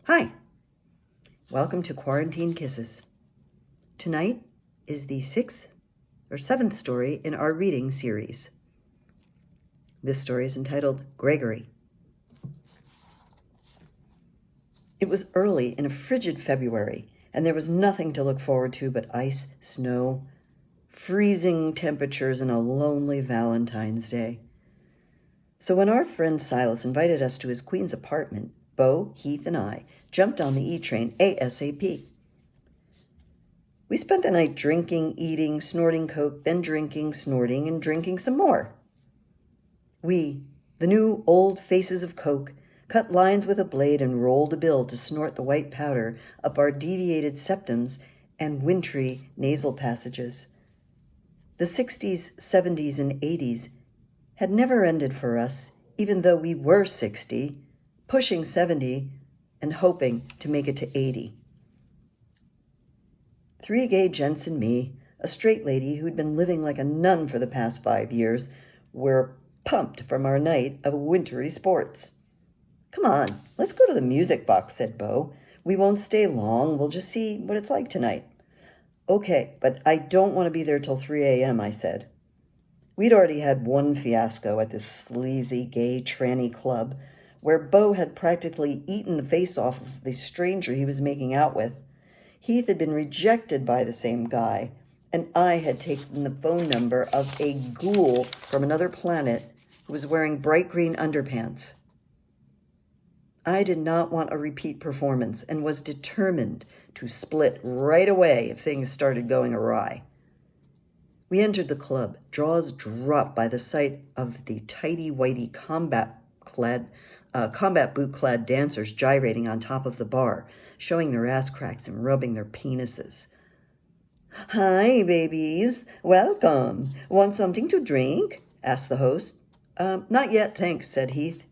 Hi, welcome to Quarantine Kisses. Tonight is the seventh story in our reading series. This story is entitled Gregory. It was early in a frigid February, and there was nothing to look forward to but ice, snow, freezing temperatures, and a lonely Valentine's Day. So when our friend Silas invited us to his Queen's apartment, Bo, Heath, and I jumped on the E-train ASAP. We spent the night drinking, eating, snorting coke, then drinking, snorting, and drinking some more. We, the new old faces of coke, cut lines with a blade and rolled a bill to snort the white powder up our deviated septums and wintry nasal passages. The 60s, 70s, and 80s had never ended for us, even though we were 60, pushing 70, and hoping to make it to 80. 3 gay gents and me, a straight lady who'd been living like a nun for the past 5 years, were pumped from our night of wintry sports. "Come on, let's go to the music box," said Bo. "We won't stay long. We'll just see what it's like tonight." "Okay, but I don't want to be there till 3 a.m., I said. We'd already had one fiasco at this sleazy gay tranny club, where Bo had practically eaten the face off of the stranger he was making out with. Heath had been rejected by the same guy, and I had taken the phone number of a ghoul from another planet who was wearing bright green underpants. I did not want a repeat performance and was determined to split right away if things started going awry. We entered the club, jaws dropped by the sight of the tighty-whitey combat boot-clad dancers gyrating on top of the bar, showing their ass cracks and rubbing their penises. "Hi, babies. Welcome. Want something to drink?" asked the host. Not yet, thanks," said Heath.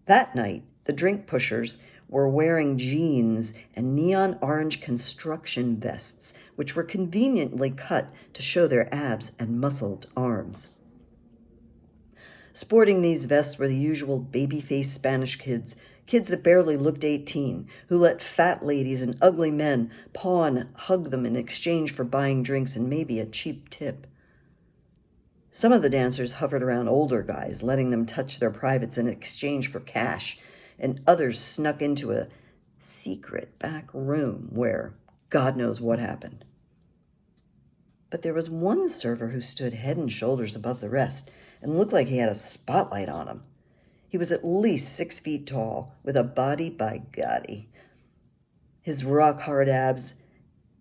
That night, the drink pushers were wearing jeans and neon orange construction vests, which were conveniently cut to show their abs and muscled arms. Sporting these vests were the usual baby-faced Spanish kids that barely looked 18, who let fat ladies and ugly men paw and hug them in exchange for buying drinks and maybe a cheap tip. Some of the dancers hovered around older guys, letting them touch their privates in exchange for cash, and others snuck into a secret back room where God knows what happened. But there was one server who stood head and shoulders above the rest and looked like he had a spotlight on him. He was at least 6 feet tall, with a body by Gotti. His rock-hard abs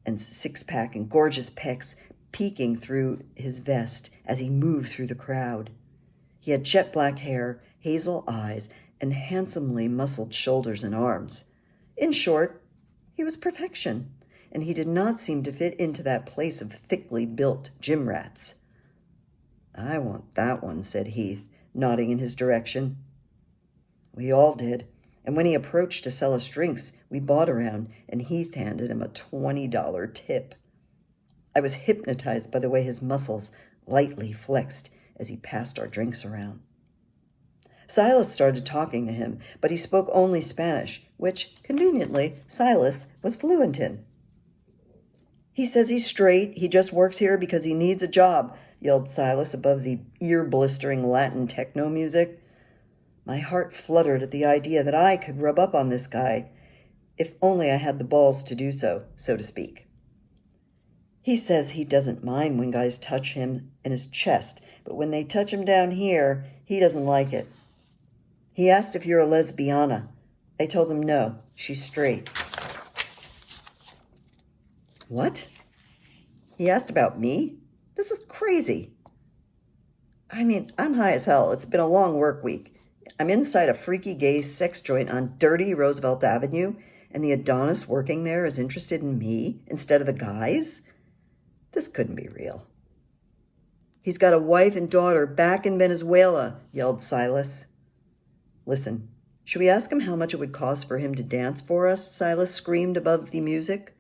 and six-pack and gorgeous pecs peeking through his vest as he moved through the crowd. He had jet black hair, hazel eyes, and handsomely muscled shoulders and arms. In short, he was perfection, and he did not seem to fit into that place of thickly built gym rats. "I want that one," said Heath, nodding in his direction. We all did, and when he approached to sell us drinks, we bought around, and Heath handed him a $20 tip. I was hypnotized by the way his muscles lightly flexed as he passed our drinks around. Silas started talking to him, but he spoke only Spanish, which, conveniently, Silas was fluent in. "He says he's straight. He just works here because he needs a job," yelled Silas above the ear-blistering Latin techno music. My heart fluttered at the idea that I could rub up on this guy, if only I had the balls to do so to speak. "He says he doesn't mind when guys touch him in his chest, but when they touch him down here, he doesn't like it. He asked if you're a lesbiana. I told him no, she's straight." "What? He asked about me? This is crazy. I mean, I'm high as hell. It's been a long work week. I'm inside a freaky gay sex joint on dirty Roosevelt Avenue, and the Adonis working there is interested in me instead of the guys? This couldn't be real." "He's got a wife and daughter back in Venezuela," yelled Silas. "Listen, should we ask him how much it would cost for him to dance for us?" Silas screamed above the music.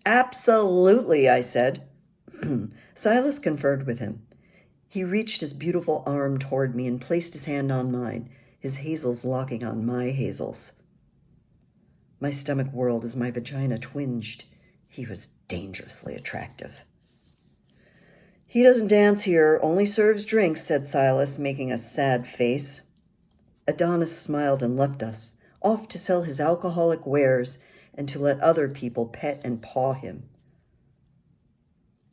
"Absolutely," I said. Silas conferred with him. He reached his beautiful arm toward me and placed his hand on mine, his hazels locking on my hazels. My stomach whirled as my vagina twinged. He was dangerously attractive. He doesn't dance here, only serves drinks, said Silas, making a sad face. Adonis smiled and left us, off to sell his alcoholic wares and to let other people pet and paw him.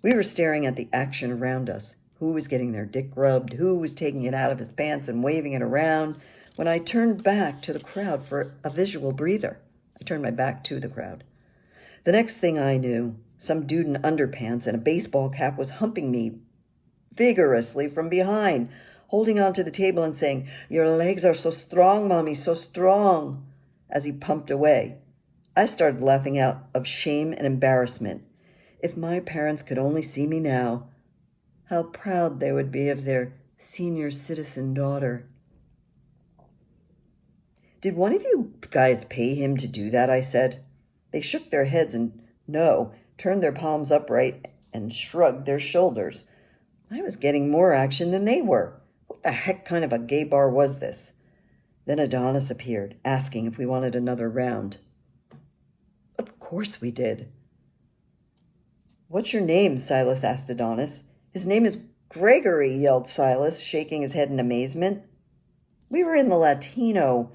We were staring at the action around us. Who was getting their dick rubbed, who was taking it out of his pants and waving it around, when I turned back to the crowd for a visual breather. I turned my back to the crowd. The next thing I knew, some dude in underpants and a baseball cap was humping me vigorously from behind, holding onto the table and saying, "Your legs are so strong, Mommy, so strong," as he pumped away. I started laughing out of shame and embarrassment. If my parents could only see me now, how proud they would be of their senior citizen daughter. "Did one of you guys pay him to do that?" I said. They shook their heads and no, turned their palms upright and shrugged their shoulders. I was getting more action than they were. What the heck kind of a gay bar was this? Then Adonis appeared, asking if we wanted another round. Of course we did. "What's your name?" Silas asked Adonis. "His name is Gregory," yelled Silas, shaking his head in amazement. We were in the Latino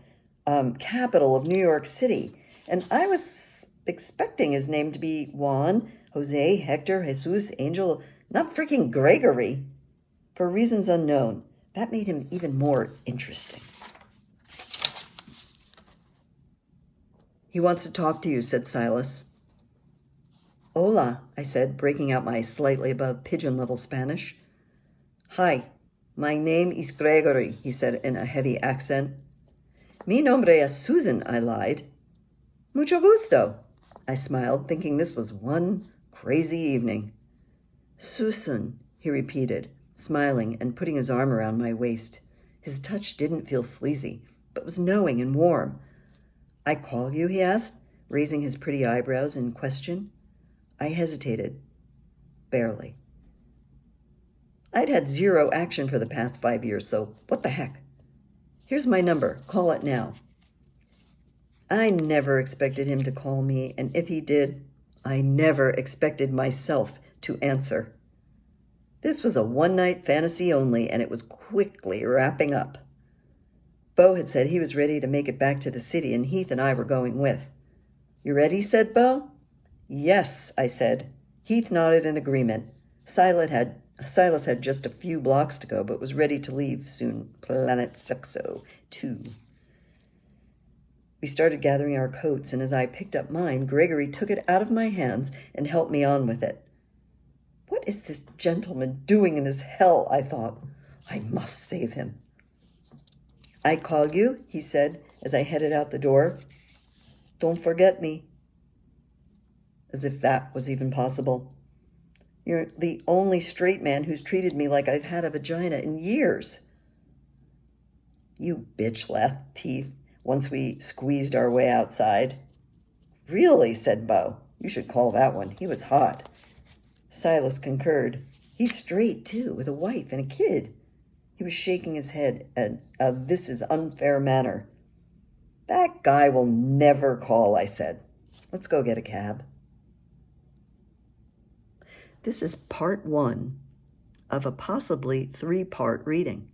capital of New York City, and I was expecting his name to be Juan, Jose, Hector, Jesus, Angel, not freaking Gregory. For reasons unknown, that made him even more interesting. "He wants to talk to you," said Silas. "Hola," I said, breaking out my slightly above pigeon-level Spanish. "Hi, my name is Gregory," he said in a heavy accent. "Mi nombre es Susan," I lied. "Mucho gusto," I smiled, thinking this was one crazy evening. "Susan," he repeated, smiling and putting his arm around my waist. His touch didn't feel sleazy, but was knowing and warm. "I call you?" he asked, raising his pretty eyebrows in question. I hesitated. Barely. I'd had zero action for the past 5 years, so what the heck? "Here's my number. Call it now." I never expected him to call me, and if he did, I never expected myself to answer. This was a one-night fantasy only, and it was quickly wrapping up. Bo had said he was ready to make it back to the city, and Heath and I were going with. "You ready?" said Bo. "Yes," I said. Heath nodded in agreement. Silas had just a few blocks to go, but was ready to leave soon. Planet Sexo, too. We started gathering our coats, and as I picked up mine, Gregory took it out of my hands and helped me on with it. What is this gentleman doing in this hell? I thought. I must save him. "I call you," he said as I headed out the door. "Don't forget me." As if that was even possible. "You're the only straight man who's treated me like I've had a vagina in years." "You bitch," laughed Teeth once we squeezed our way outside. "Really," said Bo. "You should call that one. He was hot." Silas concurred. "He's straight, too, with a wife and a kid." He was shaking his head at "this is unfair" manner. "That guy will never call," I said. "Let's go get a cab." This is part 1 of a possibly 3-part reading.